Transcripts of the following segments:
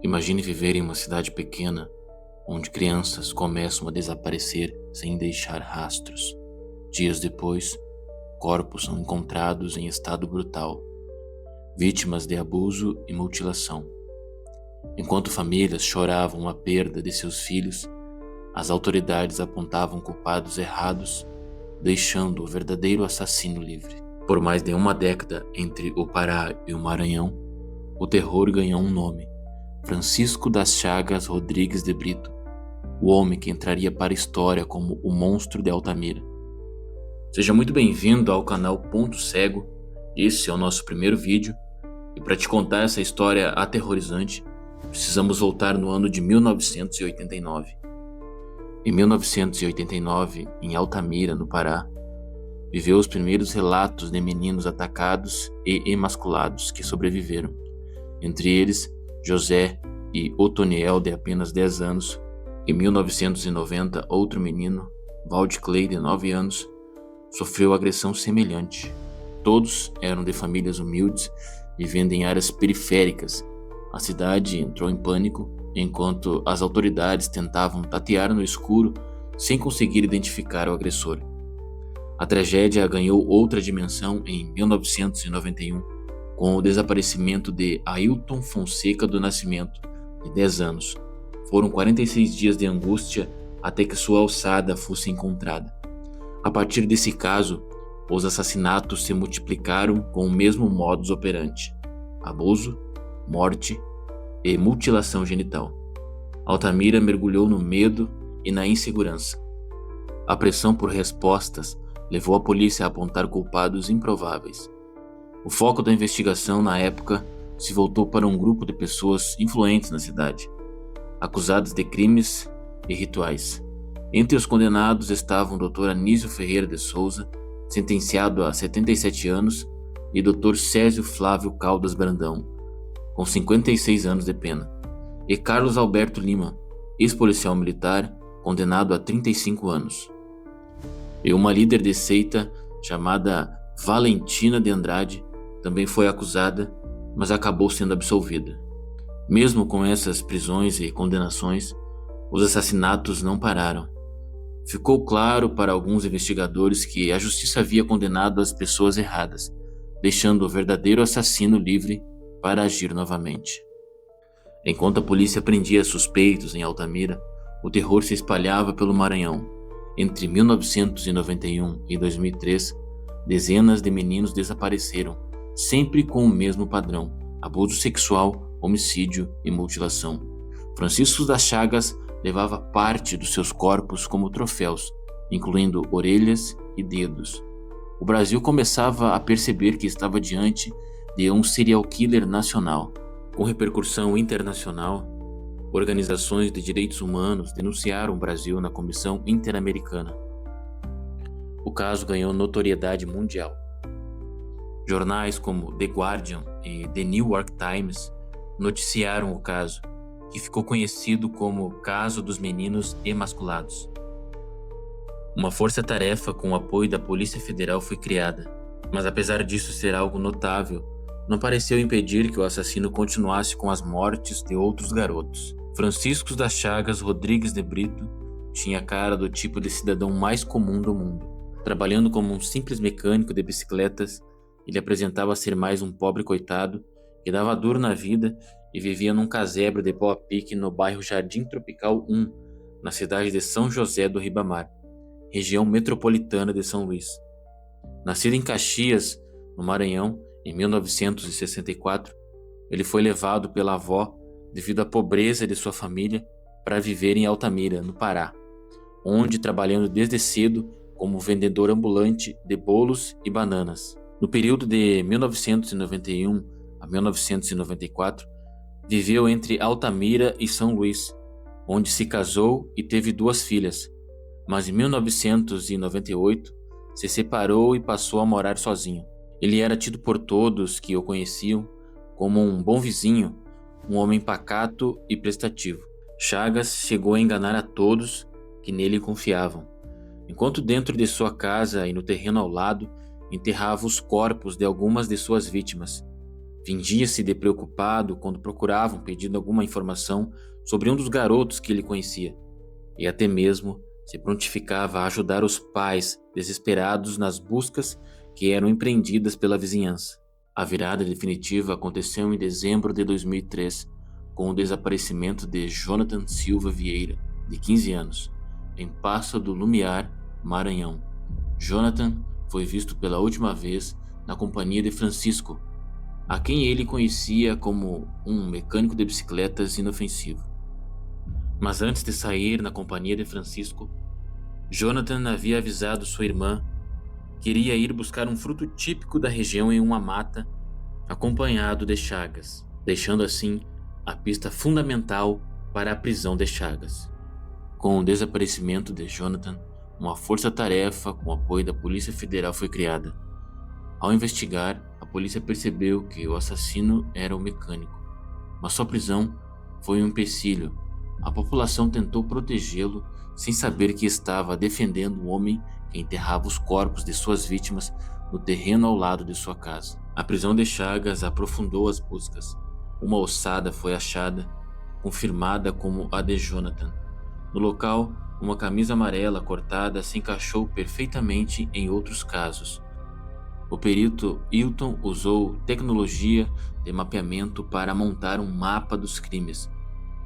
Imagine viver em uma cidade pequena, onde crianças começam a desaparecer sem deixar rastros. Dias depois, corpos são encontrados em estado brutal, vítimas de abuso e mutilação. Enquanto famílias choravam a perda de seus filhos, as autoridades apontavam culpados errados, deixando o verdadeiro assassino livre. Por mais de uma década entre o Pará e o Maranhão, o terror ganhou um nome: Francisco das Chagas Rodrigues de Brito, o homem que entraria para a história como o monstro de Altamira. Seja muito bem-vindo ao canal Ponto Cego. Esse é o nosso primeiro vídeo, e para te contar essa história aterrorizante, precisamos voltar no ano de 1989. Em 1989, em Altamira, no Pará, viveu os primeiros relatos de meninos atacados e emasculados que sobreviveram. Entre eles, José e Otoniel, de apenas 10 anos. Em 1990, outro menino, Valdiclay, de 9 anos, sofreu agressão semelhante. Todos eram de famílias humildes, vivendo em áreas periféricas. A cidade entrou em pânico, enquanto as autoridades tentavam tatear no escuro sem conseguir identificar o agressor. A tragédia ganhou outra dimensão em 1991, com o desaparecimento de Ailton Fonseca do Nascimento, de 10 anos. Foram 46 dias de angústia até que sua alçada fosse encontrada. A partir desse caso, os assassinatos se multiplicaram com o mesmo modus operandi: abuso, morte e mutilação genital. Altamira mergulhou no medo e na insegurança. A pressão por respostas levou a polícia a apontar culpados improváveis. O foco da investigação na época se voltou para um grupo de pessoas influentes na cidade, acusadas de crimes e rituais. Entre os condenados estavam o Dr. Anísio Ferreira de Souza, sentenciado a 77 anos, e Dr. Césio Flávio Caldas Brandão, com 56 anos de pena, e Carlos Alberto Lima, ex-policial militar, condenado a 35 anos. E uma líder de seita chamada Valentina de Andrade também foi acusada, mas acabou sendo absolvida. Mesmo com essas prisões e condenações, os assassinatos não pararam. Ficou claro para alguns investigadores que a justiça havia condenado as pessoas erradas, deixando o verdadeiro assassino livre para agir novamente. Enquanto a polícia prendia suspeitos em Altamira, o terror se espalhava pelo Maranhão. Entre 1991 e 2003, dezenas de meninos desapareceram, sempre com o mesmo padrão: abuso sexual, homicídio e mutilação. Francisco das Chagas levava parte dos seus corpos como troféus, incluindo orelhas e dedos. O Brasil começava a perceber que estava diante de um serial killer nacional. Com repercussão internacional, organizações de direitos humanos denunciaram o Brasil na Comissão Interamericana. O caso ganhou notoriedade mundial. Jornais como The Guardian e The New York Times noticiaram o caso, que ficou conhecido como Caso dos Meninos Emasculados. Uma força-tarefa com o apoio da Polícia Federal foi criada, mas apesar disso ser algo notável, não pareceu impedir que o assassino continuasse com as mortes de outros garotos. Francisco das Chagas Rodrigues de Brito tinha a cara do tipo de cidadão mais comum do mundo. Trabalhando como um simples mecânico de bicicletas, ele apresentava ser mais um pobre coitado que dava duro na vida e vivia num casebre de pau a pique no bairro Jardim Tropical 1, na cidade de São José do Ribamar, região metropolitana de São Luís. Nascido em Caxias, no Maranhão, em 1964, ele foi levado pela avó, devido à pobreza de sua família, para viver em Altamira, no Pará, onde trabalhando desde cedo como vendedor ambulante de bolos e bananas. No período de 1991 a 1994, viveu entre Altamira e São Luís, onde se casou e teve 2 filhas, mas em 1998 se separou e passou a morar sozinho. Ele era tido por todos que o conheciam como um bom vizinho, um homem pacato e prestativo. Chagas chegou a enganar a todos que nele confiavam, enquanto dentro de sua casa e no terreno ao lado enterrava os corpos de algumas de suas vítimas. Fingia-se de preocupado quando procuravam pedindo alguma informação sobre um dos garotos que ele conhecia, e até mesmo se prontificava a ajudar os pais desesperados nas buscas que eram empreendidas pela vizinhança. A virada definitiva aconteceu em dezembro de 2003, com o desaparecimento de Jonathan Silva Vieira, de 15 anos, em Passo do Lumiar, Maranhão. Jonathan foi visto pela última vez na companhia de Francisco, a quem ele conhecia como um mecânico de bicicletas inofensivo. Mas antes de sair na companhia de Francisco, Jonathan havia avisado sua irmã que iria ir buscar um fruto típico da região em uma mata, acompanhado de Chagas, deixando assim a pista fundamental para a prisão de Chagas. Com o desaparecimento de Jonathan, uma força-tarefa com apoio da Polícia Federal foi criada. Ao investigar, a polícia percebeu que o assassino era o mecânico, mas sua prisão foi um empecilho. A população tentou protegê-lo sem saber que estava defendendo o homem que enterrava os corpos de suas vítimas no terreno ao lado de sua casa. A prisão de Chagas aprofundou as buscas. Uma ossada foi achada, confirmada como a de Jonathan. No local, uma camisa amarela cortada se encaixou perfeitamente em outros casos. O perito Hilton usou tecnologia de mapeamento para montar um mapa dos crimes,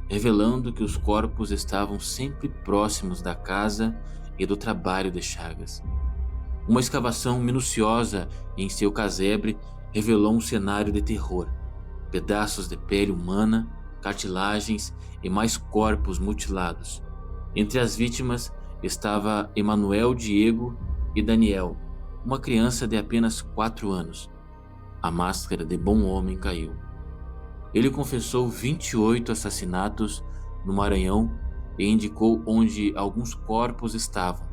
revelando que os corpos estavam sempre próximos da casa e do trabalho de Chagas. Uma escavação minuciosa em seu casebre revelou um cenário de terror: pedaços de pele humana, cartilagens e mais corpos mutilados. Entre as vítimas estava Emanuel Diego e Daniel, uma criança de apenas 4 anos. A máscara de bom homem caiu. Ele confessou 28 assassinatos no Maranhão e indicou onde alguns corpos estavam,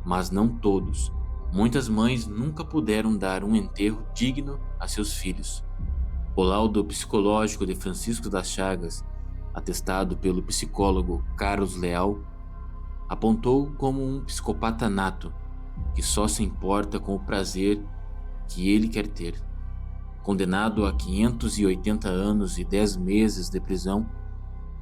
mas não todos. Muitas mães nunca puderam dar um enterro digno a seus filhos. O laudo psicológico de Francisco das Chagas, atestado pelo psicólogo Carlos Leal, apontou como um psicopata nato, que só se importa com o prazer que ele quer ter. Condenado a 580 anos e 10 meses de prisão,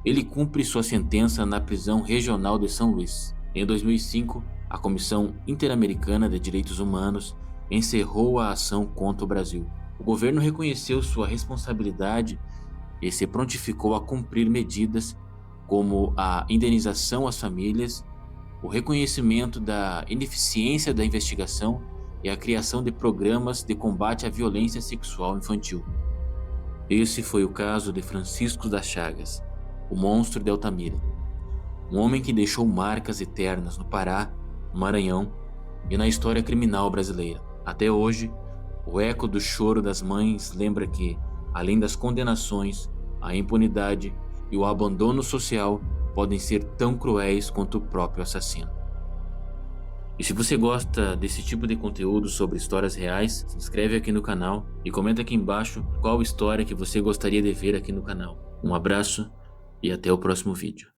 ele cumpre sua sentença na prisão regional de São Luís. Em 2005, a Comissão Interamericana de Direitos Humanos encerrou a ação contra o Brasil. O governo reconheceu sua responsabilidade e se prontificou a cumprir medidas como a indenização às famílias, o reconhecimento da ineficiência da investigação e a criação de programas de combate à violência sexual infantil. Esse foi o caso de Francisco das Chagas, o monstro de Altamira, um homem que deixou marcas eternas no Pará, no Maranhão e na história criminal brasileira. Até hoje, o eco do choro das mães lembra que, além das condenações, a impunidade e o abandono social podem ser tão cruéis quanto o próprio assassino. E se você gosta desse tipo de conteúdo sobre histórias reais, se inscreve aqui no canal e comenta aqui embaixo qual história que você gostaria de ver aqui no canal. Um abraço e até o próximo vídeo.